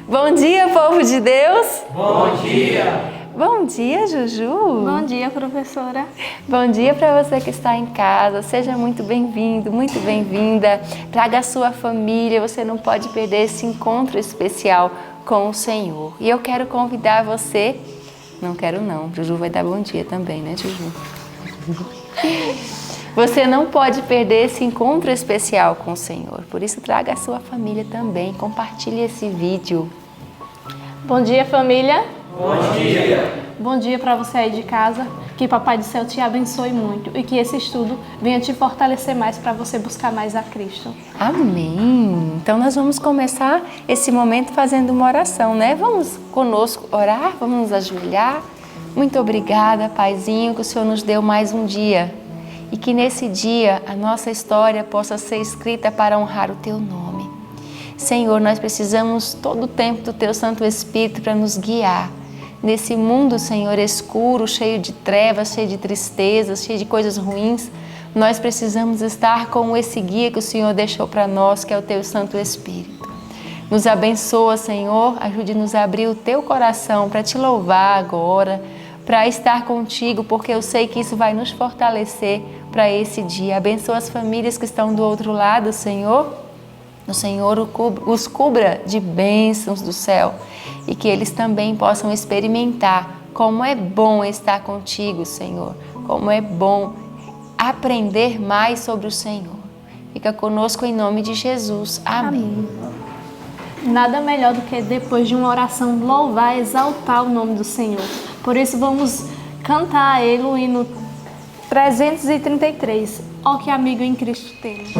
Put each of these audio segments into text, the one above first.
Bom dia, povo de Deus! Bom dia! Bom dia, Juju! Bom dia, professora! Bom dia para você que está em casa, seja muito bem-vindo, muito bem-vinda. Traga a sua família, você não pode perder esse encontro especial com o Senhor. E eu quero convidar você, não quero não, Juju vai dar bom dia também, né, Juju? Você não pode perder esse encontro especial com o Senhor, por isso traga a sua família também, compartilhe esse vídeo. Bom dia, família! Bom dia! Bom dia para você aí de casa, que Papai do Céu te abençoe muito e que esse estudo venha te fortalecer mais para você buscar mais a Cristo. Amém! Então nós vamos começar esse momento fazendo uma oração, né? Vamos conosco orar, vamos nos ajoelhar. Muito obrigada, Paizinho, que o Senhor nos deu mais um dia. E que nesse dia a nossa história possa ser escrita para honrar o Teu nome. Senhor, nós precisamos todo o tempo do Teu Santo Espírito para nos guiar. Nesse mundo, Senhor, escuro, cheio de trevas, cheio de tristezas, cheio de coisas ruins, nós precisamos estar com esse guia que o Senhor deixou para nós, que é o Teu Santo Espírito. Nos abençoa, Senhor, ajude-nos a abrir o Teu coração para Te louvar agora, para estar contigo, porque eu sei que isso vai nos fortalecer para esse dia. Abençoa as famílias que estão do outro lado, Senhor. O Senhor os cubra de bênçãos do céu e que eles também possam experimentar como é bom estar contigo, Senhor. Como é bom aprender mais sobre o Senhor. Fica conosco em nome de Jesus. Amém. Nada melhor do que depois de uma oração louvar, exaltar o nome do Senhor. Por isso vamos cantar a Ele o hino 333. Ó que amigo em Cristo temos.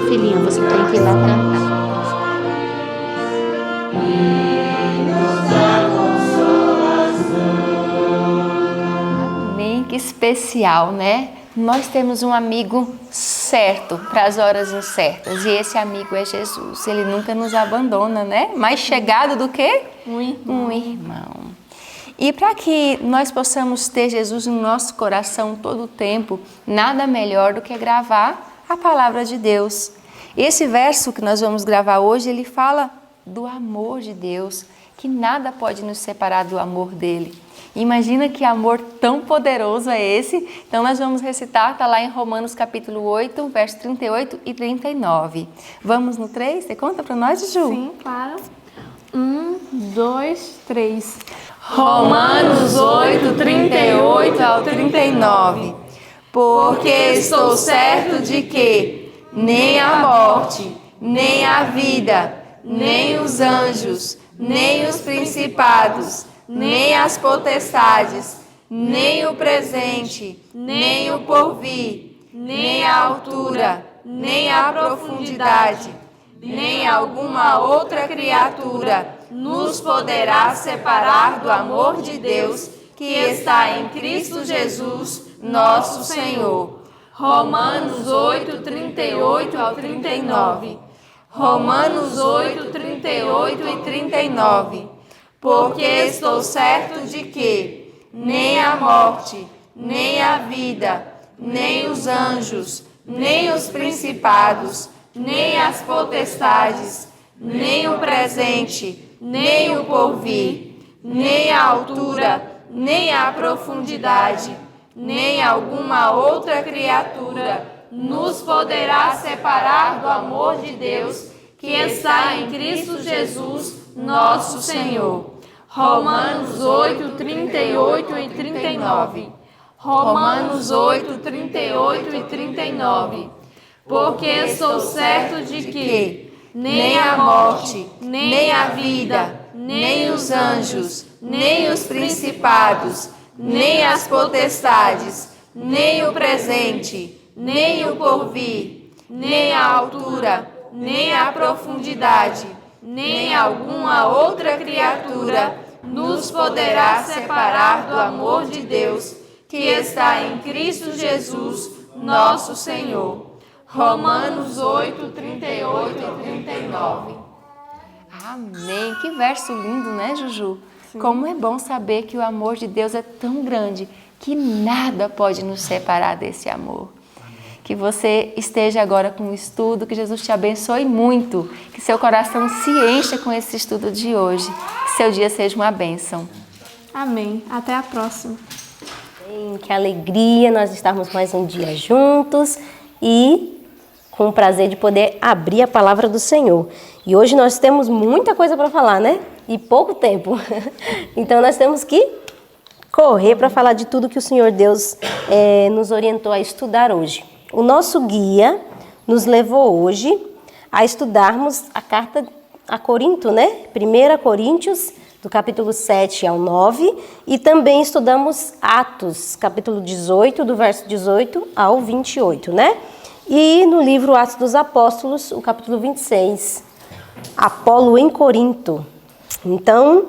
Filhinha, você tem que ir lá cantar. Amém, que especial, né? Nós temos um amigo certo para as horas incertas e esse amigo é Jesus. Ele nunca nos abandona, né? Mais chegado do que um irmão. E para que nós possamos ter Jesus no nosso coração todo o tempo, nada melhor do que gravar a palavra de Deus. Esse verso que nós vamos gravar hoje, ele fala do amor de Deus, que nada pode nos separar do amor dele. Imagina que amor tão poderoso é esse? Então nós vamos recitar, está lá em Romanos capítulo 8, verso 38 e 39. Vamos no 3? Você conta para nós, Juju? Sim, claro. 1, 2, 3. Romanos 8, 38 ao 39. Porque estou certo de que nem a morte, nem a vida, nem os anjos, nem os principados, nem as potestades, nem o presente, nem o porvir, nem a altura, nem a profundidade, nem alguma outra criatura nos poderá separar do amor de Deus que está em Cristo Jesus, nosso Senhor. Romanos 8, 38 ao 39. Romanos 8, 38 e 39. Porque estou certo de que nem a morte, nem a vida, nem os anjos, nem os principados, nem as potestades, nem o presente, nem o porvir, nem a altura, nem a profundidade, nem alguma outra criatura nos poderá separar do amor de Deus que está em Cristo Jesus, nosso Senhor. Romanos 8, 38 e 39. Romanos 8, 38 e 39. Porque estou certo de que nem a morte, nem a vida, nem os anjos, nem os principados, nem as potestades, nem o presente, nem o porvir, nem a altura, nem a profundidade, nem alguma outra criatura nos poderá separar do amor de Deus que está em Cristo Jesus, nosso Senhor. Romanos 8, 38 e 39. Amém. Que verso lindo, né, Juju? Sim. Como é bom saber que o amor de Deus é tão grande que nada pode nos separar desse amor. Que você esteja agora com o estudo, que Jesus te abençoe muito, que seu coração se encha com esse estudo de hoje, que seu dia seja uma bênção. Amém. Até a próxima. Que alegria nós estarmos mais um dia juntos e com o prazer de poder abrir a palavra do Senhor. E hoje nós temos muita coisa para falar, né? E pouco tempo. Então nós temos que correr para falar de tudo que o Senhor Deus nos orientou a estudar hoje. O nosso guia nos levou hoje a estudarmos a carta a Corinto, né? 1 Coríntios, do capítulo 7 ao 9, e também estudamos Atos, capítulo 18, do verso 18 ao 28, né? E no livro Atos dos Apóstolos, o capítulo 26, Apolo em Corinto. Então,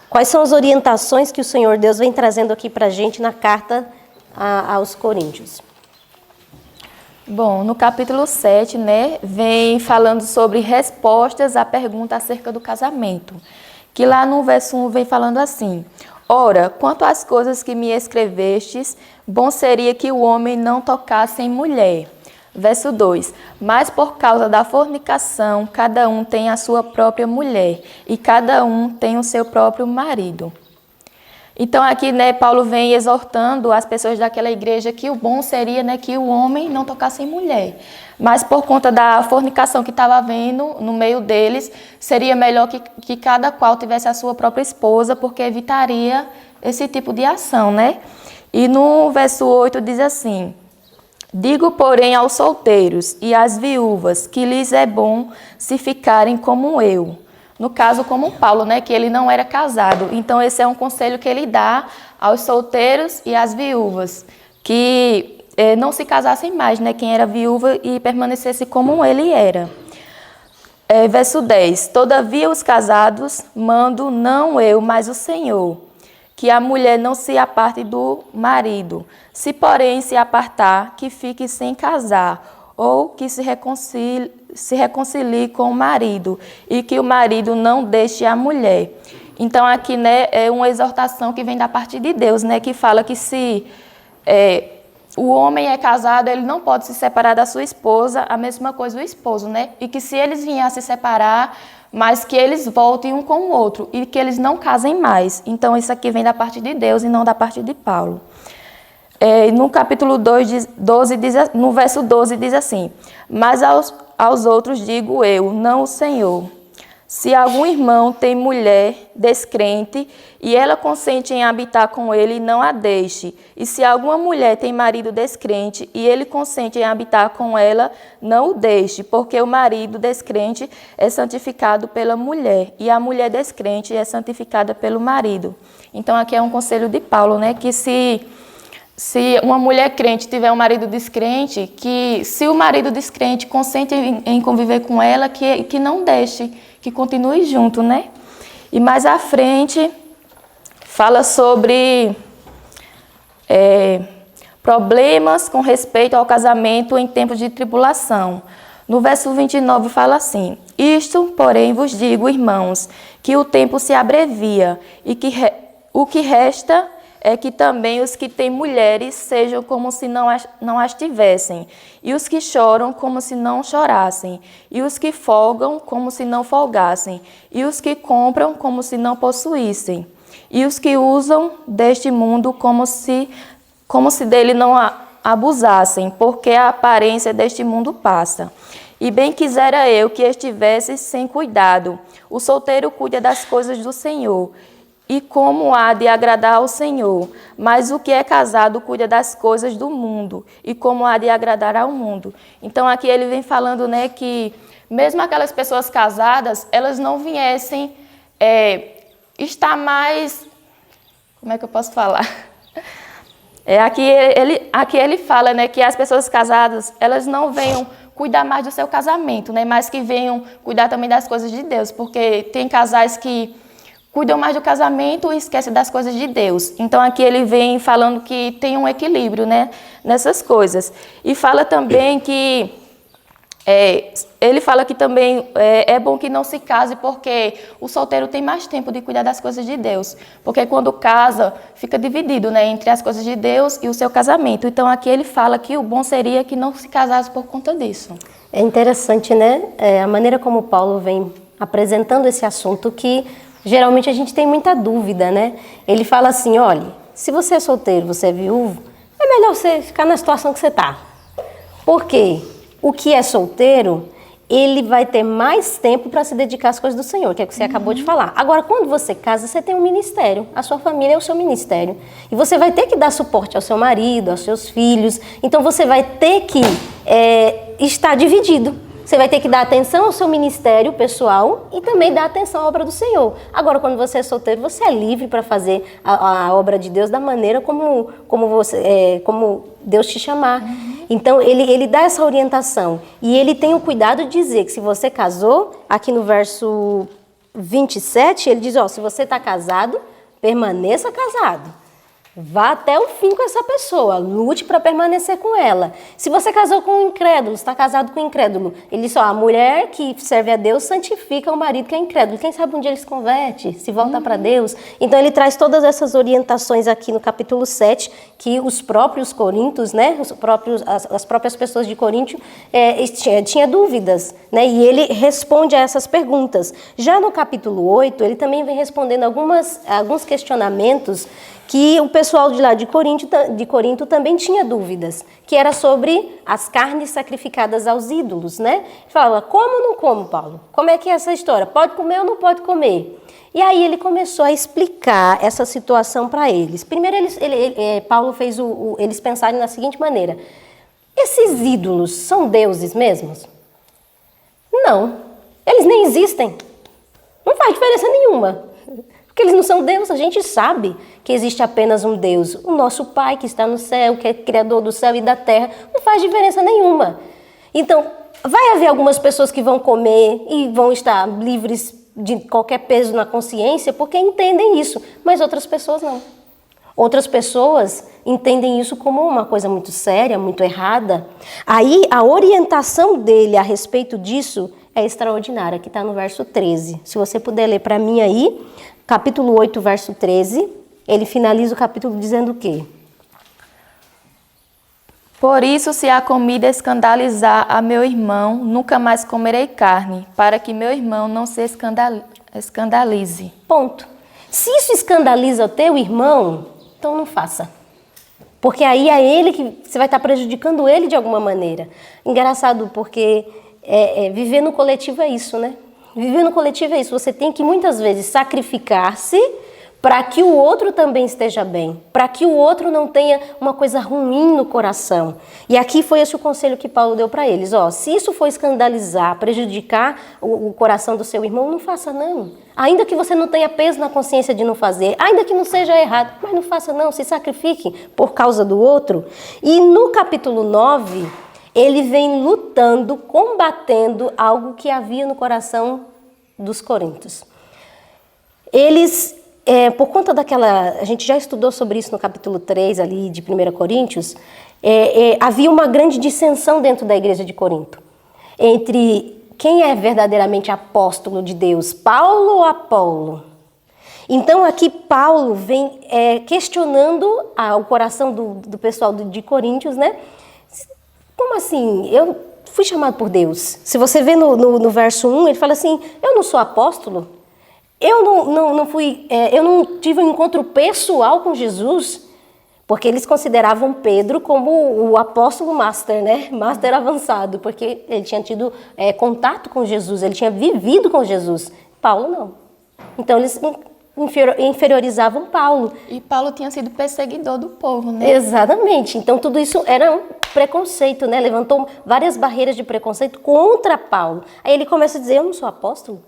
quais são as orientações que o Senhor Deus vem trazendo aqui para a gente na carta aos Coríntios? Bom, no capítulo 7, né, vem falando sobre respostas à pergunta acerca do casamento. Que lá no verso 1 vem falando assim: Ora, quanto às coisas que me escrevestes, bom seria que o homem não tocasse em mulher. Verso 2, mas por causa da fornicação, cada um tem a sua própria mulher, e cada um tem o seu próprio marido. Então aqui, né, Paulo vem exortando as pessoas daquela igreja que o bom seria, né, que o homem não tocasse em mulher. Mas por conta da fornicação que estava havendo no meio deles, seria melhor que cada qual tivesse a sua própria esposa, porque evitaria esse tipo de ação, né? E no verso 8 diz assim: Digo, porém, aos solteiros e às viúvas que lhes é bom se ficarem como eu. No caso, como Paulo, né, que ele não era casado. Então, esse é um conselho que ele dá aos solteiros e às viúvas, que não se casassem mais, né, quem era viúva, e permanecesse como ele era. Verso 10. Todavia, os casados mando não eu, mas o Senhor, que a mulher não se aparte do marido. Se, porém, se apartar, que fique sem casar, ou que se reconcilie com o marido, e que o marido não deixe a mulher. Então, aqui, né, é uma exortação que vem da parte de Deus, né, que fala que se o homem é casado, ele não pode se separar da sua esposa, a mesma coisa o esposo, né? E que se eles vierem a se separar, mas que eles voltem um com o outro e que eles não casem mais. Então, isso aqui vem da parte de Deus e não da parte de Paulo. No capítulo 2, no verso 12, diz assim: mas aos outros digo eu, não o Senhor. Se algum irmão tem mulher descrente e ela consente em habitar com ele, não a deixe. E se alguma mulher tem marido descrente e ele consente em habitar com ela, não o deixe, porque o marido descrente é santificado pela mulher e a mulher descrente é santificada pelo marido. Então aqui é um conselho de Paulo, né, que se uma mulher crente tiver um marido descrente, que se o marido descrente consente em conviver com ela, que não deixe, que continue junto, né? E mais à frente, fala sobre problemas com respeito ao casamento em tempos de tribulação. No verso 29 fala assim: isto, porém, vos digo, irmãos, que o tempo se abrevia e que o que resta é que também os que têm mulheres sejam como se não as tivessem, e os que choram como se não chorassem, e os que folgam como se não folgassem, e os que compram como se não possuíssem, e os que usam deste mundo como se dele não abusassem, porque a aparência deste mundo passa. E bem quisera eu que estivesse sem cuidado. O solteiro cuida das coisas do Senhor, e como há de agradar ao Senhor, mas o que é casado cuida das coisas do mundo, e como há de agradar ao mundo. Então aqui ele vem falando, né, que mesmo aquelas pessoas casadas, elas não viessem estar mais... Como é que eu posso falar? Aqui ele fala, né, que as pessoas casadas, elas não venham cuidar mais do seu casamento, né, mas que venham cuidar também das coisas de Deus, porque tem casais que cuidam mais do casamento e esquecem das coisas de Deus. Então aqui ele vem falando que tem um equilíbrio, né, nessas coisas. E fala também que ele fala que também é bom que não se case, porque o solteiro tem mais tempo de cuidar das coisas de Deus. Porque quando casa, fica dividido, né, entre as coisas de Deus e o seu casamento. Então aqui ele fala que o bom seria que não se casasse por conta disso. É interessante, né, a maneira como Paulo vem apresentando esse assunto, que geralmente a gente tem muita dúvida, né? Ele fala assim: olha, se você é solteiro, você é viúvo, é melhor você ficar na situação que você está. Por quê? O que é solteiro, ele vai ter mais tempo para se dedicar às coisas do Senhor, que é o que você acabou de falar. Agora, quando você casa, você tem um ministério. A sua família é o seu ministério. E você vai ter que dar suporte ao seu marido, aos seus filhos. Então, você vai ter que estar dividido. Você vai ter que dar atenção ao seu ministério pessoal e também dar atenção à obra do Senhor. Agora, quando você é solteiro, você é livre para fazer a obra de Deus da maneira como Deus te chamar. Então, ele dá essa orientação. E ele tem o cuidado de dizer que se você casou, aqui no verso 27, ele diz, se você está casado, permaneça casado. Vá até o fim com essa pessoa, lute para permanecer com ela. Se você casou com um incrédulo, está casado com um incrédulo, ele diz, a mulher que serve a Deus santifica o marido que é incrédulo. Quem sabe um dia ele se converte, se volta para Deus. Então ele traz todas essas orientações aqui no capítulo 7, que os próprios coríntios, né, as próprias pessoas de Coríntio tinha dúvidas, né, e ele responde a essas perguntas. Já no capítulo 8, ele também vem respondendo alguns questionamentos que o pessoal de lá de Corinto também tinha dúvidas, que era sobre as carnes sacrificadas aos ídolos, né? Fala, como ou não como, Paulo? Como é que é essa história? Pode comer ou não pode comer? E aí ele começou a explicar essa situação para eles. Primeiro, Paulo fez eles pensarem da seguinte maneira: esses ídolos são deuses mesmos? Não, eles nem existem. Não faz diferença nenhuma. Porque eles não são Deus, a gente sabe que existe apenas um Deus. O nosso Pai que está no céu, que é criador do céu e da terra, não faz diferença nenhuma. Então, vai haver algumas pessoas que vão comer e vão estar livres de qualquer peso na consciência porque entendem isso, mas outras pessoas não. Outras pessoas entendem isso como uma coisa muito séria, muito errada. Aí, a orientação dele a respeito disso é extraordinária, que está no verso 13. Se você puder ler para mim aí, capítulo 8, verso 13, ele finaliza o capítulo dizendo o quê? Por isso, se a comida escandalizar a meu irmão, nunca mais comerei carne, para que meu irmão não se escandalize. Ponto. Se isso escandaliza o teu irmão, então não faça. Porque aí é ele que você vai estar prejudicando ele de alguma maneira. Engraçado, porque viver no coletivo é isso, né? Viver no coletivo é isso. Você tem que muitas vezes sacrificar-se para que o outro também esteja bem, para que o outro não tenha uma coisa ruim no coração. E aqui foi esse o conselho que Paulo deu para eles. Se isso for escandalizar, prejudicar o coração do seu irmão, não faça não. Ainda que você não tenha peso na consciência de não fazer, ainda que não seja errado, mas não faça não, se sacrifique por causa do outro. E no capítulo 9, ele vem lutando, combatendo algo que havia no coração dos coríntios. Eles... por conta daquela... A gente já estudou sobre isso no capítulo 3 ali de 1 Coríntios. Havia uma grande dissensão dentro da igreja de Corinto. Entre quem é verdadeiramente apóstolo de Deus, Paulo ou Apolo? Então aqui Paulo vem questionando o coração do pessoal de Coríntios, né? Como assim? Eu fui chamado por Deus. Se você vê no verso 1, ele fala assim, eu não sou apóstolo. Eu não tive um encontro pessoal com Jesus, porque eles consideravam Pedro como o apóstolo master, né? Master avançado, porque ele tinha tido contato com Jesus, ele tinha vivido com Jesus. Paulo não. Então eles inferiorizavam Paulo. E Paulo tinha sido perseguidor do povo, né? Exatamente. Então tudo isso era um preconceito, né? Levantou várias barreiras de preconceito contra Paulo. Aí ele começa a dizer, eu não sou apóstolo?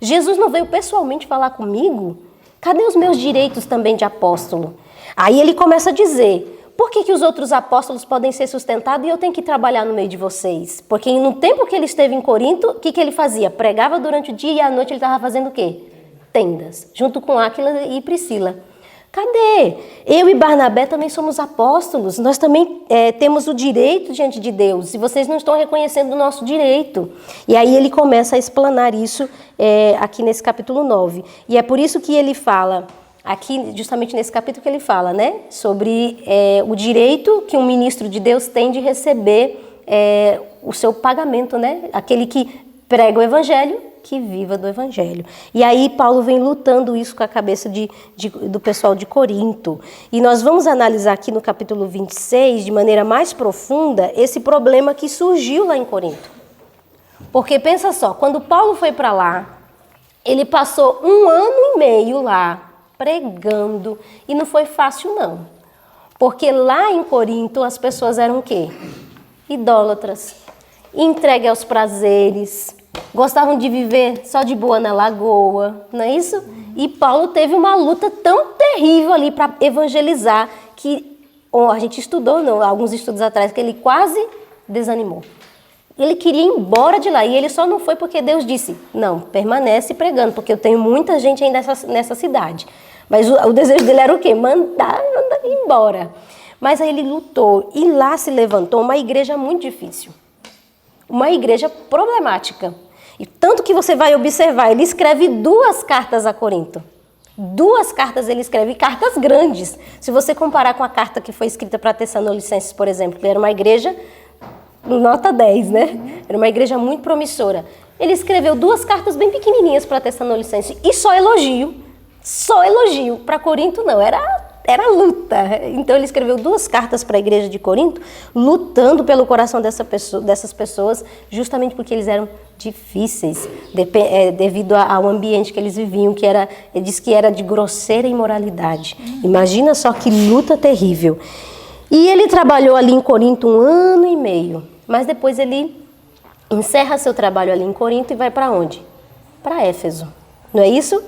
Jesus não veio pessoalmente falar comigo? Cadê os meus direitos também de apóstolo? Aí ele começa a dizer, por que os outros apóstolos podem ser sustentados e eu tenho que trabalhar no meio de vocês? Porque no tempo que ele esteve em Corinto, o que ele fazia? Pregava durante o dia e à noite ele estava fazendo o quê? Tendas, junto com Áquila e Priscila. Cadê? Eu e Barnabé também somos apóstolos, nós também temos o direito diante de Deus, e vocês não estão reconhecendo o nosso direito. E aí ele começa a explanar isso aqui nesse capítulo 9. E é por isso que ele fala, aqui justamente nesse capítulo que ele fala, né, sobre o direito que um ministro de Deus tem de receber o seu pagamento, né, aquele que prega o evangelho, que viva do evangelho. E aí Paulo vem lutando isso com a cabeça do pessoal de Corinto. E nós vamos analisar aqui no capítulo 26, de maneira mais profunda, esse problema que surgiu lá em Corinto. Porque pensa só, quando Paulo foi para lá, ele passou 1 ano e meio lá, pregando, e não foi fácil não. Porque lá em Corinto as pessoas eram o quê? Idólatras, entregues aos prazeres, gostavam de viver só de boa na lagoa, não é isso? E Paulo teve uma luta tão terrível ali para evangelizar que a gente estudou, alguns estudos atrás, que ele quase desanimou. Ele queria ir embora de lá e ele só não foi porque Deus disse, não, permanece pregando, porque eu tenho muita gente ainda nessa cidade. Mas o desejo dele era o quê? Mandar embora. Mas aí ele lutou e lá se levantou uma igreja muito difícil. Uma igreja problemática. E tanto que você vai observar, ele escreve 2 cartas a Corinto. 2 cartas ele escreve, cartas grandes. Se você comparar com a carta que foi escrita para Tessalonicenses, por exemplo, que era uma igreja nota 10, né? Era uma igreja muito promissora. Ele escreveu 2 cartas bem pequenininhas para Tessalonicenses e só elogio. Só elogio. Para Corinto não, era luta. Então ele escreveu 2 cartas para a igreja de Corinto, lutando pelo coração dessas pessoas, justamente porque eles eram difíceis, devido ao ambiente que eles viviam, ele diz que era de grosseira imoralidade. Imagina só que luta terrível. E ele trabalhou ali em Corinto 1 ano e meio, mas depois ele encerra seu trabalho ali em Corinto e vai para onde? Para Éfeso, não é isso?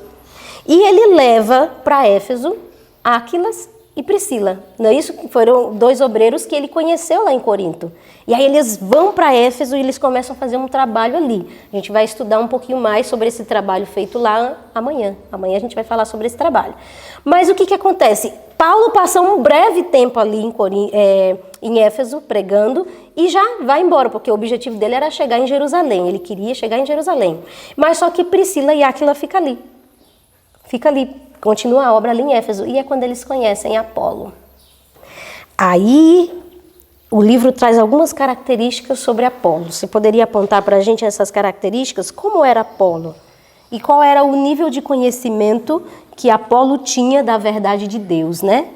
E ele leva para Éfeso Áquilas e Priscila, não é isso? Foram 2 obreiros que ele conheceu lá em Corinto. E aí eles vão para Éfeso e eles começam a fazer um trabalho ali. A gente vai estudar um pouquinho mais sobre esse trabalho feito lá amanhã. Amanhã a gente vai falar sobre esse trabalho. Mas o que acontece? Paulo passa um breve tempo ali em Éfeso, pregando, e já vai embora, porque o objetivo dele era chegar em Jerusalém. Ele queria chegar em Jerusalém. Mas só que Priscila e Áquila ficam ali. Fica ali. Continua a obra ali em Éfeso, e é quando eles conhecem Apolo. Aí o livro traz algumas características sobre Apolo. Você poderia apontar para a gente essas características? Como era Apolo? E qual era o nível de conhecimento que Apolo tinha da verdade de Deus, né?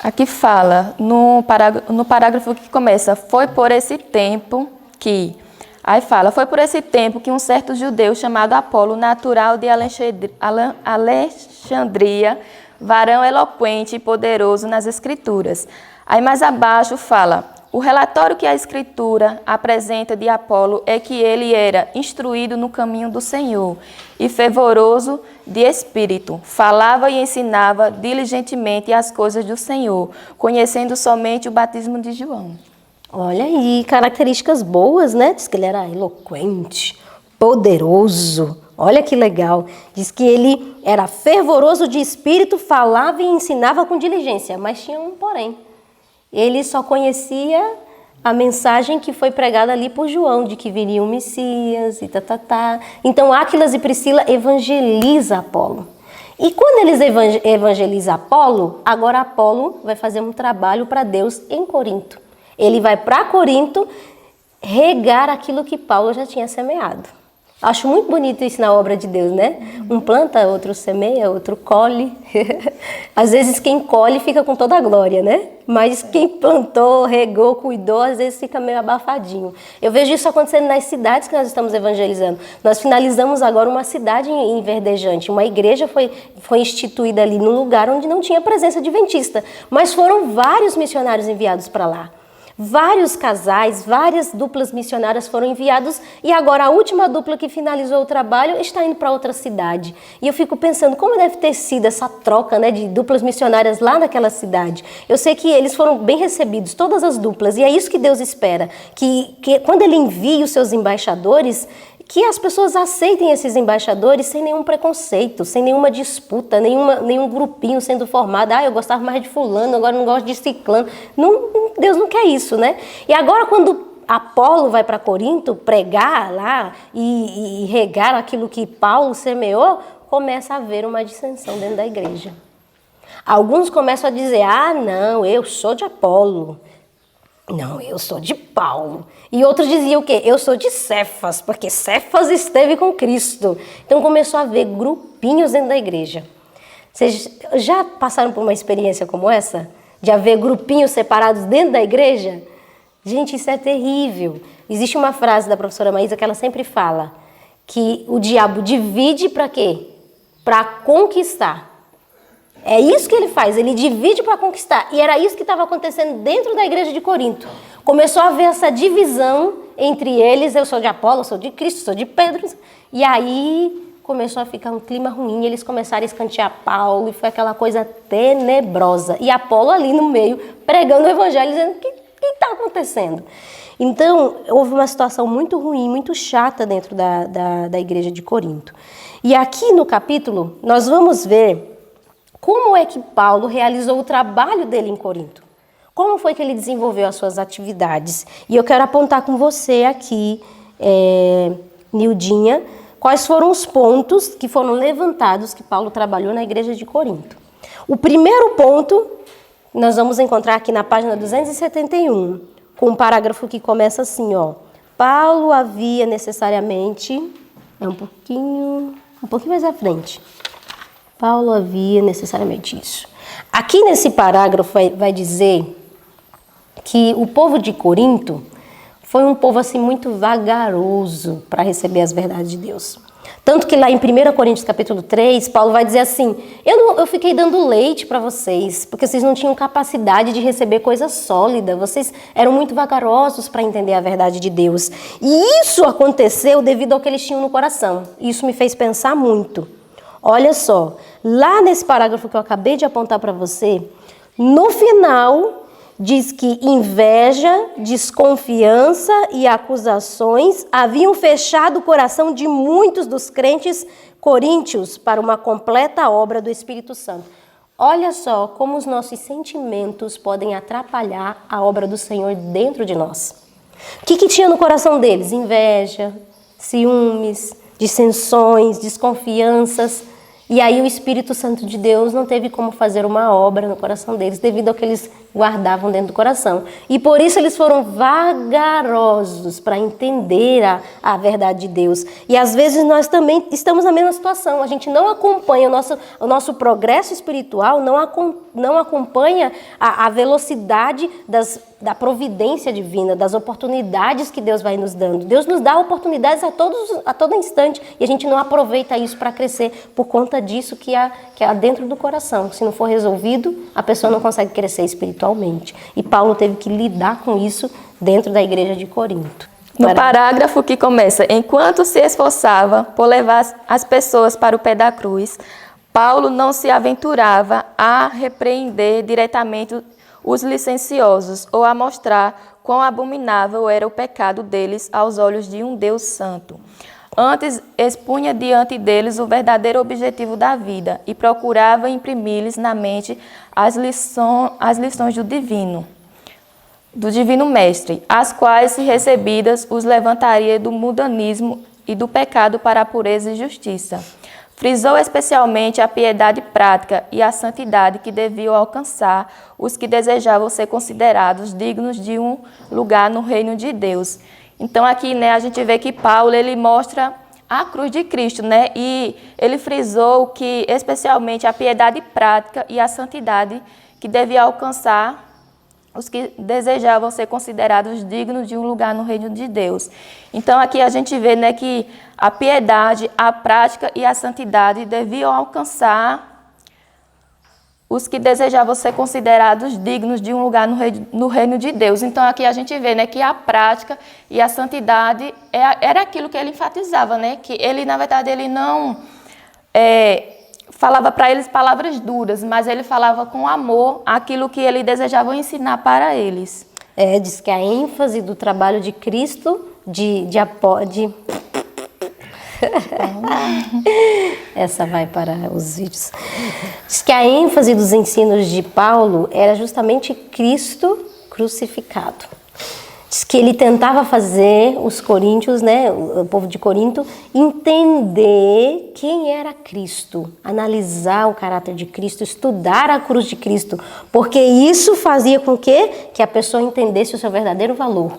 Aqui fala, no parágrafo que começa, foi por esse tempo que... Aí fala, foi por esse tempo que um certo judeu chamado Apolo, natural de Alexandria, varão eloquente e poderoso nas Escrituras. Aí mais abaixo fala, o relatório que a Escritura apresenta de Apolo é que ele era instruído no caminho do Senhor e fervoroso de espírito, falava e ensinava diligentemente as coisas do Senhor, conhecendo somente o batismo de João. Olha aí, características boas, né? Diz que ele era eloquente, poderoso. Olha que legal. Diz que ele era fervoroso de espírito, falava e ensinava com diligência. Mas tinha um porém. Ele só conhecia a mensagem que foi pregada ali por João, de que viria o Messias e Então, Áquilas e Priscila evangeliza Apolo. E quando eles evangelizam Apolo, agora Apolo vai fazer um trabalho para Deus em Corinto. Ele vai para Corinto regar aquilo que Paulo já tinha semeado. Acho muito bonito isso na obra de Deus, né? Um planta, outro semeia, outro colhe. Às vezes quem colhe fica com toda a glória, né? Mas quem plantou, regou, cuidou, às vezes fica meio abafadinho. Eu vejo isso acontecendo nas cidades que nós estamos evangelizando. Nós finalizamos agora uma cidade em Verdejante. Uma igreja foi instituída ali num lugar onde não tinha presença adventista. Mas foram vários missionários enviados para lá. Vários casais, várias duplas missionárias foram enviados e agora a última dupla que finalizou o trabalho está indo para outra cidade. E eu fico pensando como deve ter sido essa troca, né, de duplas missionárias lá naquela cidade. Eu sei que eles foram bem recebidos, todas as duplas, e é isso que Deus espera, que quando Ele envia os seus embaixadores, que as pessoas aceitem esses embaixadores sem nenhum preconceito, sem nenhuma disputa, nenhum grupinho sendo formado. Eu gostava mais de fulano, agora não gosto de ciclano. Deus não quer isso, né? E agora quando Apolo vai para Corinto pregar lá e regar aquilo que Paulo semeou, começa a haver uma dissensão dentro da igreja. Alguns começam a dizer, não, eu sou de Apolo. Não, eu sou de Paulo. E outros diziam o quê? Eu sou de Cefas, porque Cefas esteve com Cristo. Então começou a haver grupinhos dentro da igreja. Vocês já passaram por uma experiência como essa? De haver grupinhos separados dentro da igreja? Gente, isso é terrível. Existe uma frase da professora Maísa que ela sempre fala, que o diabo divide para quê? Para conquistar. É isso que ele faz, ele divide para conquistar. E era isso que estava acontecendo dentro da igreja de Corinto. Começou a haver essa divisão entre eles, eu sou de Apolo, eu sou de Cristo, eu sou de Pedro. E aí começou a ficar um clima ruim, eles começaram a escantear Paulo e foi aquela coisa tenebrosa. E Apolo ali no meio, pregando o evangelho, dizendo, o que está acontecendo? Então, houve uma situação muito ruim, muito chata dentro da igreja de Corinto. E aqui no capítulo, nós vamos ver como é que Paulo realizou o trabalho dele em Corinto. Como foi que ele desenvolveu as suas atividades? E eu quero apontar com você aqui, Nildinha, quais foram os pontos que foram levantados que Paulo trabalhou na igreja de Corinto. O primeiro ponto, nós vamos encontrar aqui na página 271, com um parágrafo que começa assim, ó. Paulo havia necessariamente... um pouquinho mais à frente. Paulo havia necessariamente isso. Aqui nesse parágrafo vai dizer que o povo de Corinto foi um povo assim muito vagaroso para receber as verdades de Deus. Tanto que lá em 1 Coríntios capítulo 3, Paulo vai dizer assim, eu fiquei dando leite para vocês, porque vocês não tinham capacidade de receber coisa sólida, vocês eram muito vagarosos para entender a verdade de Deus. E isso aconteceu devido ao que eles tinham no coração. Isso me fez pensar muito. Olha só, lá nesse parágrafo que eu acabei de apontar para você, no final diz que inveja, desconfiança e acusações haviam fechado o coração de muitos dos crentes coríntios para uma completa obra do Espírito Santo. Olha só como os nossos sentimentos podem atrapalhar a obra do Senhor dentro de nós. O que tinha no coração deles? Inveja, ciúmes, dissensões, desconfianças. E aí o Espírito Santo de Deus não teve como fazer uma obra no coração deles, devido ao que eles guardavam dentro do coração. E por isso eles foram vagarosos para entender a verdade de Deus. E às vezes nós também estamos na mesma situação. A gente não acompanha o nosso progresso espiritual, não acompanha a velocidade da providência divina, das oportunidades que Deus vai nos dando. Deus nos dá oportunidades a todo instante e a gente não aproveita isso para crescer por conta disso que há dentro do coração. Se não for resolvido, a pessoa não consegue crescer espiritualmente. E Paulo teve que lidar com isso dentro da igreja de Corinto. No parágrafo que começa, enquanto se esforçava por levar as pessoas para o pé da cruz, Paulo não se aventurava a repreender diretamente os licenciosos ou a mostrar quão abominável era o pecado deles aos olhos de um Deus santo. Antes, expunha diante deles o verdadeiro objetivo da vida e procurava imprimir-lhes na mente as lições do Divino Mestre, as quais, se recebidas, os levantaria do mundanismo e do pecado para a pureza e justiça. Frisou especialmente a piedade prática e a santidade que deviam alcançar os que desejavam ser considerados dignos de um lugar no reino de Deus. Então aqui, né, a gente vê que Paulo ele mostra a cruz de Cristo, né, e ele frisou que especialmente a piedade prática e a santidade que devia alcançar os que desejavam ser considerados dignos de um lugar no reino de Deus. Então aqui a gente vê, né, que a piedade, a prática e a santidade deviam alcançar os que desejavam ser considerados dignos de um lugar no reino de Deus. Então aqui a gente vê, né, que a prática e a santidade era aquilo que ele enfatizava, né, que ele, na verdade, ele não falava para eles palavras duras, mas ele falava com amor aquilo que ele desejava ensinar para eles. Diz que a ênfase do trabalho de Cristo, essa vai para os vídeos. Diz que a ênfase dos ensinos de Paulo era justamente Cristo crucificado. Diz que ele tentava fazer os coríntios, né, o povo de Corinto, entender quem era Cristo, analisar o caráter de Cristo, estudar a cruz de Cristo, porque isso fazia com que a pessoa entendesse o seu verdadeiro valor.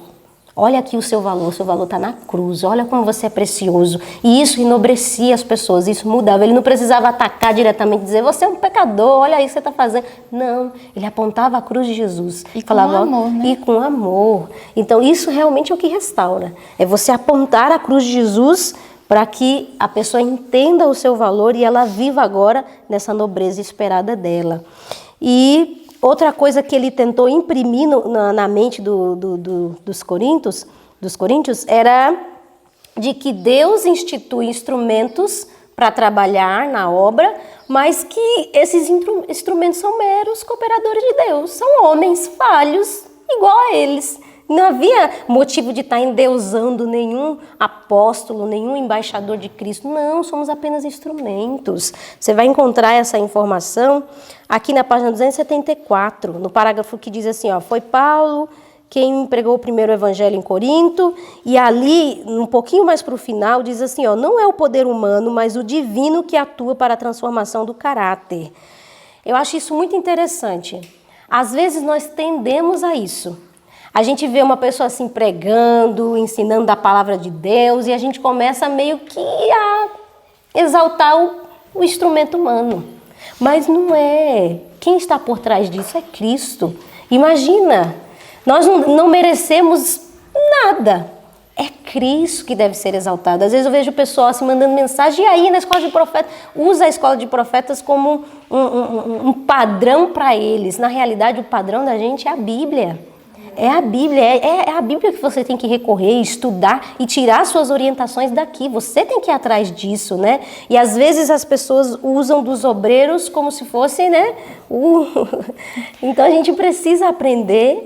Olha aqui o seu valor está na cruz, olha como você é precioso. E isso enobrecia as pessoas, isso mudava. Ele não precisava atacar diretamente, dizer, você é um pecador, olha aí o que você está fazendo. Não, ele apontava a cruz de Jesus. E falava, com amor, né? E com amor. Então isso realmente é o que restaura. É você apontar a cruz de Jesus para que a pessoa entenda o seu valor e ela viva agora nessa nobreza esperada dela. E outra coisa que ele tentou imprimir na mente dos coríntios era de que Deus institui instrumentos para trabalhar na obra, mas que esses instrumentos são meros cooperadores de Deus, são homens falhos igual a eles. Não havia motivo de estar endeusando nenhum apóstolo, nenhum embaixador de Cristo. Não, somos apenas instrumentos. Você vai encontrar essa informação aqui na página 274, no parágrafo que diz assim, ó, foi Paulo quem pregou o primeiro evangelho em Corinto, e ali, um pouquinho mais para o final, diz assim, ó, não é o poder humano, mas o divino que atua para a transformação do caráter. Eu acho isso muito interessante. Às vezes nós tendemos a isso. A gente vê uma pessoa assim pregando, ensinando da palavra de Deus e a gente começa meio que a exaltar o instrumento humano. Mas não é. Quem está por trás disso é Cristo. Imagina, nós não merecemos nada. É Cristo que deve ser exaltado. Às vezes eu vejo o pessoal assim mandando mensagem e aí na escola de profetas, usa a escola de profetas como um padrão para eles. Na realidade o padrão da gente é a Bíblia. É a Bíblia, é a Bíblia que você tem que recorrer, estudar e tirar suas orientações daqui. Você tem que ir atrás disso, né? E às vezes as pessoas usam dos obreiros como se fossem, né? Então a gente precisa aprender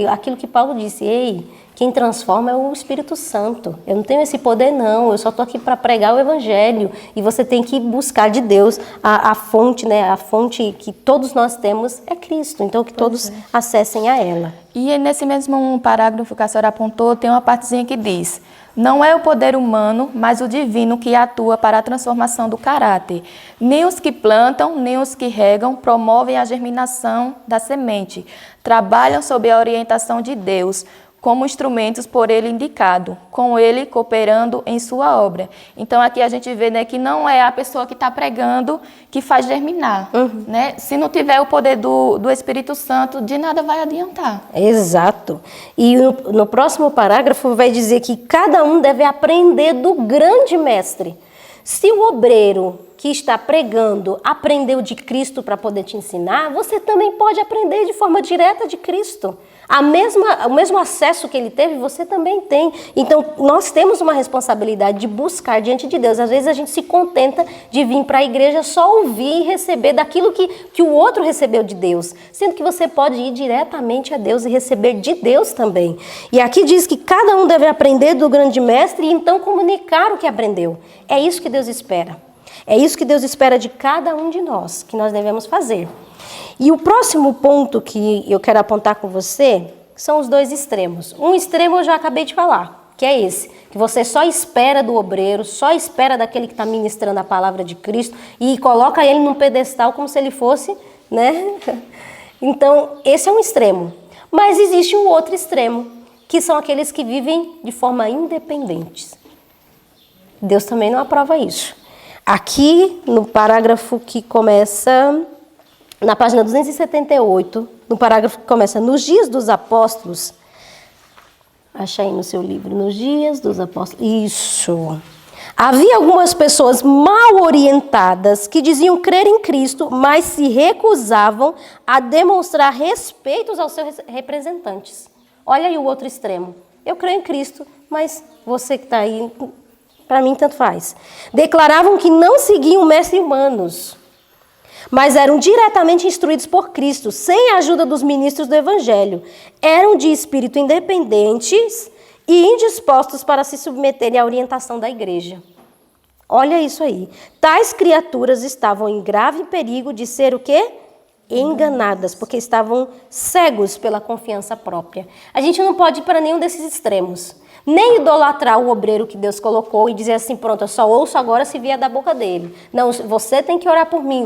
aquilo que Paulo disse. Ei, quem transforma é o Espírito Santo. Eu não tenho esse poder, não. Eu só estou aqui para pregar o Evangelho. E você tem que buscar de Deus a fonte, né? A fonte que todos nós temos é Cristo. Então, que todos acessem a ela. E nesse mesmo parágrafo que a senhora apontou, tem uma partezinha que diz: não é o poder humano, mas o divino que atua para a transformação do caráter. Nem os que plantam, nem os que regam promovem a germinação da semente. trabalham sob a orientação de Deus, como instrumentos por ele indicado, com ele cooperando em sua obra. Então aqui a gente vê, né, que não é a pessoa que está pregando que faz germinar. Né? Se não tiver o poder do Espírito Santo, de nada vai adiantar. Exato. E no próximo parágrafo vai dizer que cada um deve aprender do grande mestre. Se o obreiro que está pregando aprendeu de Cristo para poder te ensinar, você também pode aprender de forma direta de Cristo. O mesmo acesso que ele teve, você também tem. Então, nós temos uma responsabilidade de buscar diante de Deus. Às vezes a gente se contenta de vir para a igreja só ouvir e receber daquilo que o outro recebeu de Deus. Sendo que você pode ir diretamente a Deus e receber de Deus também. E aqui diz que cada um deve aprender do grande mestre e então comunicar o que aprendeu. É isso que Deus espera. É isso que Deus espera de cada um de nós, que nós devemos fazer. E o próximo ponto que eu quero apontar com você são os dois extremos. Um extremo eu já acabei de falar, que é esse, que você só espera do obreiro, só espera daquele que está ministrando a palavra de Cristo e coloca ele num pedestal como se ele fosse, né? Então, esse é um extremo. Mas existe um outro extremo, que são aqueles que vivem de forma independente. Deus também não aprova isso. Aqui, no parágrafo que começa, na página 278, no parágrafo que começa, nos dias dos apóstolos, acha aí no seu livro, nos dias dos apóstolos, isso. Havia algumas pessoas mal orientadas que diziam crer em Cristo, mas se recusavam a demonstrar respeitos aos seus representantes. Olha aí o outro extremo. Eu creio em Cristo, mas você que está aí, para mim tanto faz. Declaravam que não seguiam mestres humanos, mas eram diretamente instruídos por Cristo, sem a ajuda dos ministros do Evangelho. Eram de espírito independentes e indispostos para se submeterem à orientação da igreja. Olha isso aí. Tais criaturas estavam em grave perigo de ser o quê? Enganadas, porque estavam cegos pela confiança própria. A gente não pode ir para nenhum desses extremos. Nem idolatrar o obreiro que Deus colocou e dizer assim, pronto, eu só ouço agora se vier da boca dele. Não, você tem que orar por mim.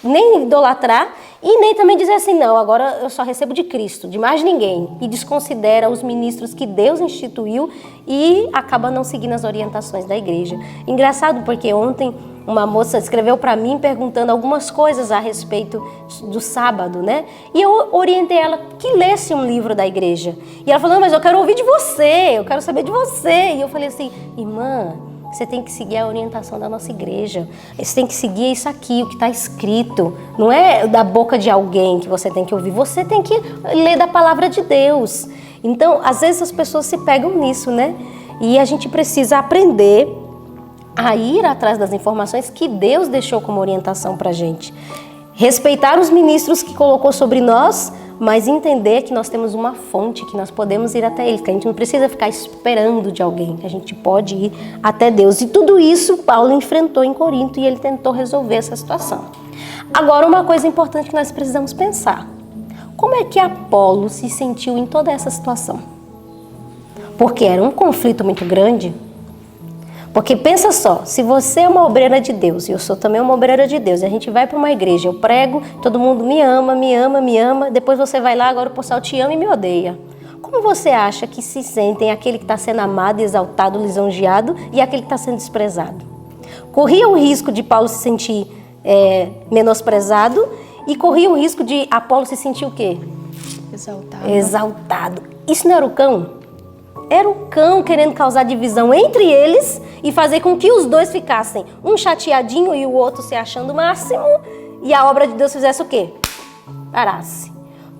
Nem idolatrar e nem também dizer assim, não, agora eu só recebo de Cristo, de mais ninguém. E desconsidera os ministros que Deus instituiu e acaba não seguindo as orientações da igreja. Engraçado porque ontem uma moça escreveu para mim perguntando algumas coisas a respeito do sábado, né? E eu orientei ela que lesse um livro da igreja. E ela falou, mas eu quero ouvir de você, eu quero saber de você. E eu falei assim, irmã, você tem que seguir a orientação da nossa igreja. Você tem que seguir isso aqui, o que está escrito. Não é da boca de alguém que você tem que ouvir. Você tem que ler da palavra de Deus. Então, às vezes as pessoas se pegam nisso, né? E a gente precisa aprender a ir atrás das informações que Deus deixou como orientação para a gente. Respeitar os ministros que colocou sobre nós, mas entender que nós temos uma fonte, que nós podemos ir até ele, que a gente não precisa ficar esperando de alguém, que a gente pode ir até Deus. E tudo isso Paulo enfrentou em Corinto e ele tentou resolver essa situação. Agora, uma coisa importante que nós precisamos pensar. Como é que Apolo se sentiu em toda essa situação? Porque era um conflito muito grande. Porque pensa só, se você é uma obreira de Deus, e eu sou também uma obreira de Deus, e a gente vai para uma igreja, eu prego, todo mundo me ama, me ama, me ama, depois você vai lá, agora o pessoal te ama e me odeia. Como você acha que se sentem aquele que está sendo amado, exaltado, lisonjeado e aquele que está sendo desprezado? Corria o risco de Paulo se sentir menosprezado e corria o risco de Apolo se sentir o quê? Exaltado. Isso não era o cão? Era o cão querendo causar divisão entre eles e fazer com que os dois ficassem um chateadinho e o outro se achando o máximo e a obra de Deus fizesse o quê? Parasse.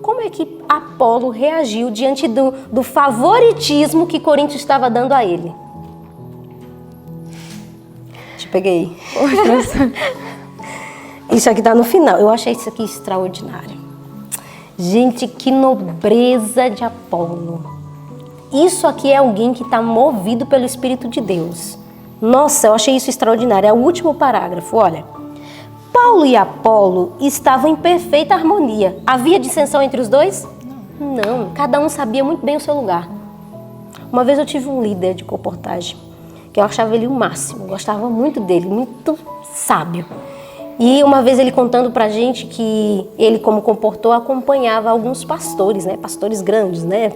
Como é que Apolo reagiu diante do favoritismo que Corinto estava dando a ele? Te peguei. Isso aqui está no final. Eu achei isso aqui extraordinário. Gente, que nobreza de Apolo. Isso aqui é alguém que está movido pelo Espírito de Deus. Nossa, eu achei isso extraordinário. É o último parágrafo, olha. Paulo e Apolo estavam em perfeita harmonia. Havia dissensão entre os dois? Não. Cada um sabia muito bem o seu lugar. Uma vez eu tive um líder de comportagem, que eu achava ele o máximo. Eu gostava muito dele, muito sábio. E uma vez ele contando pra gente que ele, como comportou, acompanhava alguns pastores, né? Pastores grandes, né?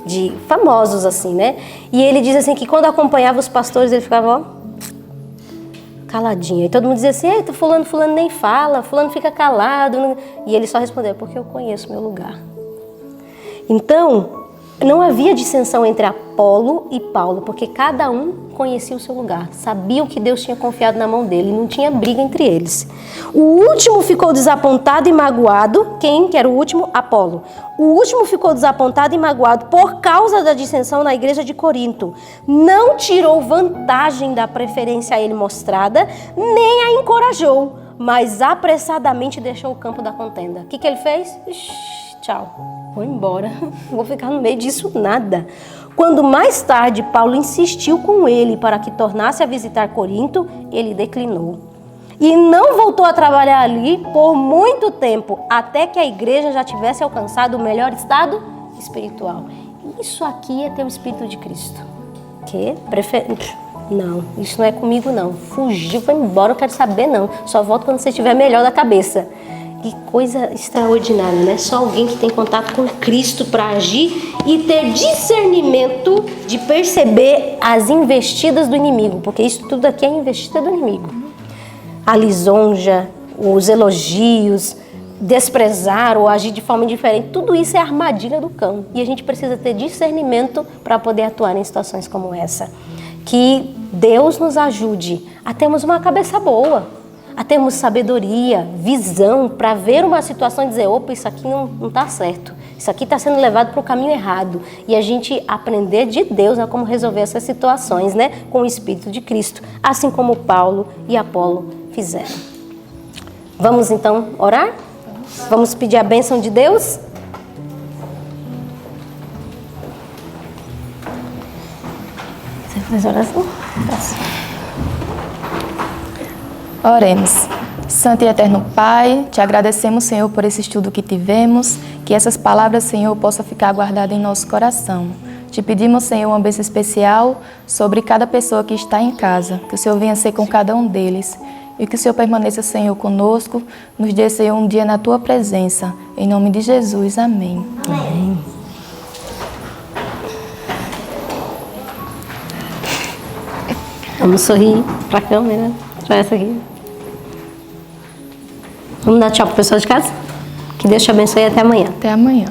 De famosos, assim, né? E ele diz assim que quando acompanhava os pastores, ele ficava, ó, caladinho. E todo mundo dizia assim, eita, fulano nem fala, fulano fica calado. E ele só respondeu, porque eu conheço meu lugar. Então, não havia dissensão entre Apolo e Paulo, porque cada um conhecia o seu lugar, sabia o que Deus tinha confiado na mão dele, não tinha briga entre eles. O último ficou desapontado e magoado. Quem que era o último? Apolo. O último ficou desapontado e magoado por causa da dissensão na igreja de Corinto. Não tirou vantagem da preferência a ele mostrada, nem a encorajou, mas apressadamente deixou o campo da contenda. O que ele fez? Tchau, vou embora, não vou ficar no meio disso nada. Quando mais tarde Paulo insistiu com ele para que tornasse a visitar Corinto, ele declinou. E não voltou a trabalhar ali por muito tempo, até que a igreja já tivesse alcançado o melhor estado espiritual. Isso aqui é ter o Espírito de Cristo. Que? Não, isso não é comigo não. Fugiu, foi embora, não quero saber não. Só volto quando você estiver melhor da cabeça. Que coisa extraordinária, né? Só alguém que tem contato com Cristo para agir e ter discernimento de perceber as investidas do inimigo, porque isso tudo aqui é investida do inimigo. A lisonja, os elogios, desprezar ou agir de forma indiferente, tudo isso é armadilha do cão. E a gente precisa ter discernimento para poder atuar em situações como essa. Que Deus nos ajude a termos uma cabeça boa, a termos sabedoria, visão para ver uma situação e dizer, opa, isso aqui não está certo, isso aqui está sendo levado para o caminho errado. E a gente aprender de Deus a como resolver essas situações, né? Com o Espírito de Cristo, assim como Paulo e Apolo fizeram. Vamos então orar? Vamos pedir a bênção de Deus? Você faz oração? Oremos. Santo e eterno Pai, te agradecemos, Senhor, por esse estudo que tivemos, que essas palavras, Senhor, possam ficar guardadas em nosso coração. Te pedimos, Senhor, uma bênção especial sobre cada pessoa que está em casa, que o Senhor venha ser com cada um deles e que o Senhor permaneça, Senhor, conosco, nos dê, Senhor, um dia na Tua presença. Em nome de Jesus, amém. Amém. Vamos sorrir para a câmera. Essa aqui. Vamos dar tchau pro pessoal de casa? Que Deus te abençoe e até amanhã. Até amanhã.